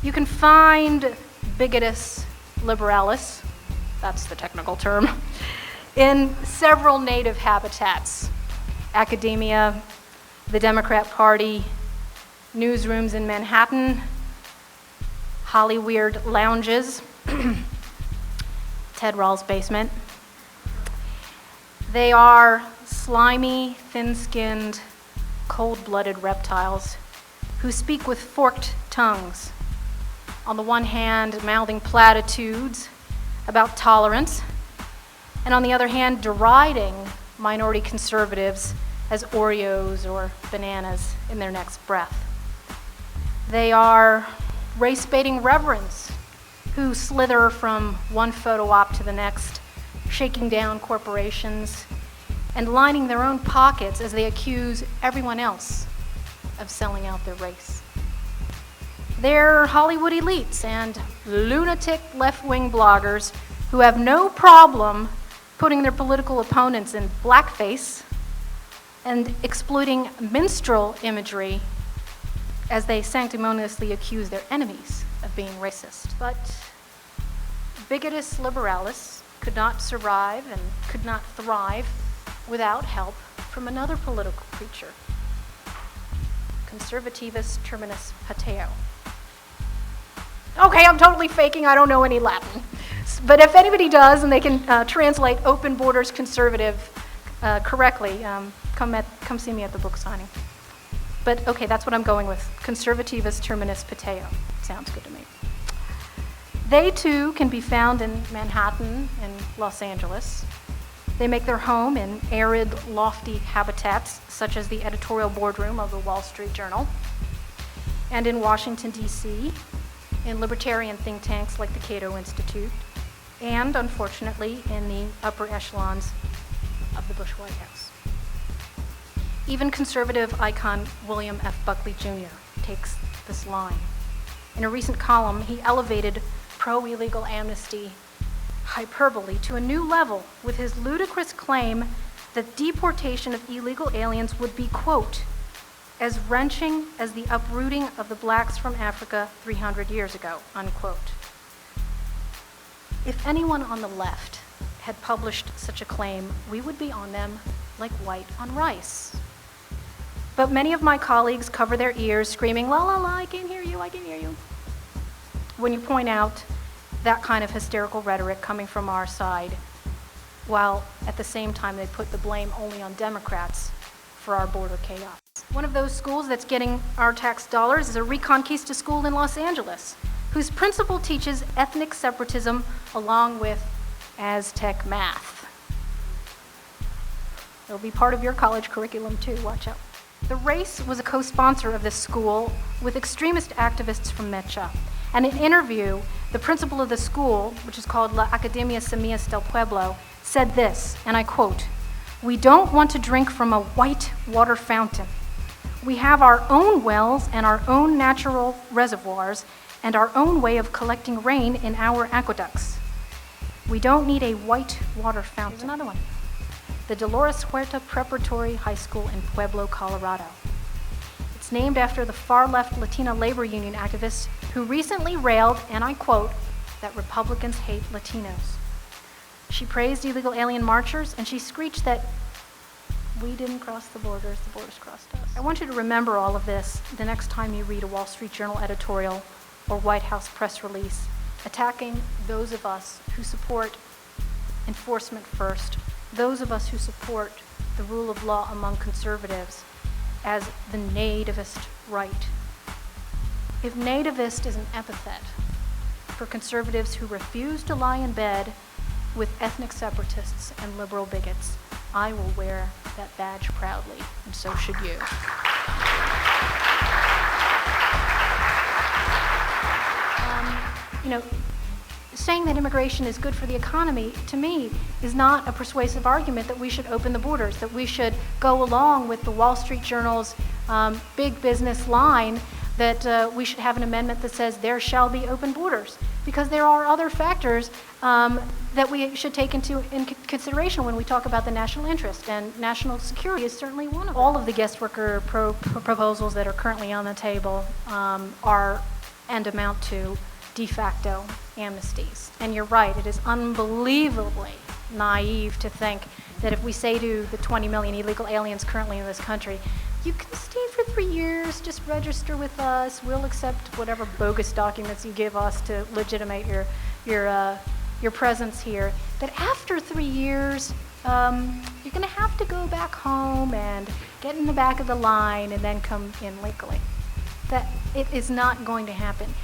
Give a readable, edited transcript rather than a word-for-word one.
You can find bigotus liberalis, that's the technical term, in several native habitats: academia, the Democrat Party, newsrooms in Manhattan, Hollyweird lounges, Ted Rall's basement. They are slimy, thin-skinned, cold-blooded reptiles who speak with forked tongues. On the one hand, mouthing platitudes about tolerance, and on the other hand, deriding minority conservatives as Oreos or bananas in their next breath. They are race-baiting reverends who slither from one photo op to the next, shaking down corporations and lining their own pockets as they accuse everyone else of selling out their race. They're Hollywood elites and lunatic left-wing bloggers who have no problem putting their political opponents in blackface and exploiting minstrel imagery as they sanctimoniously accuse their enemies of being racist. But bigotus liberalis could not survive and could not thrive without help from another political creature, conservativus terminus pateo. Okay, I'm totally faking, I don't know any Latin. But if anybody does and they can translate open borders conservative correctly, come see me at the book signing. But okay, that's what I'm going with, conservativus terminus pateo. Sounds good to me. They too can be found in Manhattan and Los Angeles. They make their home in arid, lofty habitats, such as the editorial boardroom of the Wall Street Journal, and in Washington, D.C., in libertarian think tanks like the Cato Institute, and, unfortunately, in the upper echelons of the Bush White House. Even conservative icon William F. Buckley Jr. takes this line. In a recent column, he elevated pro-illegal amnesty hyperbole to a new level with his ludicrous claim that deportation of illegal aliens would be, quote, as wrenching as the uprooting of the blacks from Africa 300 years ago, unquote. If anyone on the left had published such a claim, we would be on them like white on rice. But many of my colleagues cover their ears screaming, la la la, I can't hear you, I can't hear you, when you point out that kind of hysterical rhetoric coming from our side, while at the same time they put the blame only on Democrats for our border chaos. One of those schools that's getting our tax dollars is a Reconquista school in Los Angeles, whose principal teaches ethnic separatism along with Aztec math. It'll be part of your college curriculum too, watch out. The Race was a co-sponsor of this school with extremist activists from Mecha. And in an interview, the principal of the school, which is called La Academia Semillas del Pueblo, said this, and I quote, "We don't want to drink from a white water fountain. We have our own wells and our own natural reservoirs and our own way of collecting rain in our aqueducts. We don't need a white water fountain." Here's another one. The Dolores Huerta Preparatory High School in Pueblo, Colorado. It's named after the far-left Latina labor union activist who recently railed, and I quote, that Republicans hate Latinos. She praised illegal alien marchers, and she screeched that we didn't cross the borders crossed us. I want you to remember all of this the next time you read a Wall Street Journal editorial or White House press release attacking those of us who support enforcement first, those of us who support the rule of law among conservatives as the nativist right. If nativist is an epithet for conservatives who refuse to lie in bed with ethnic separatists and liberal bigots, I will wear that badge proudly, and so should you. Saying that immigration is good for the economy, to me, is not a persuasive argument that we should open the borders, that we should go along with the Wall Street Journal's big business line that we should have an amendment that says there shall be open borders, because there are other factors that we should take into consideration when we talk about the national interest, and national security is certainly one of them. All of the guest worker proposals that are currently on the table are and amount to de facto amnesties. And you're right, it is unbelievably naive to think that if we say to the 20 million illegal aliens currently in this country, you can stay for 3 years, just register with us, we'll accept whatever bogus documents you give us to legitimate your presence here, that after 3 years, you're going to have to go back home and get in the back of the line and then come in legally. That it is not going to happen.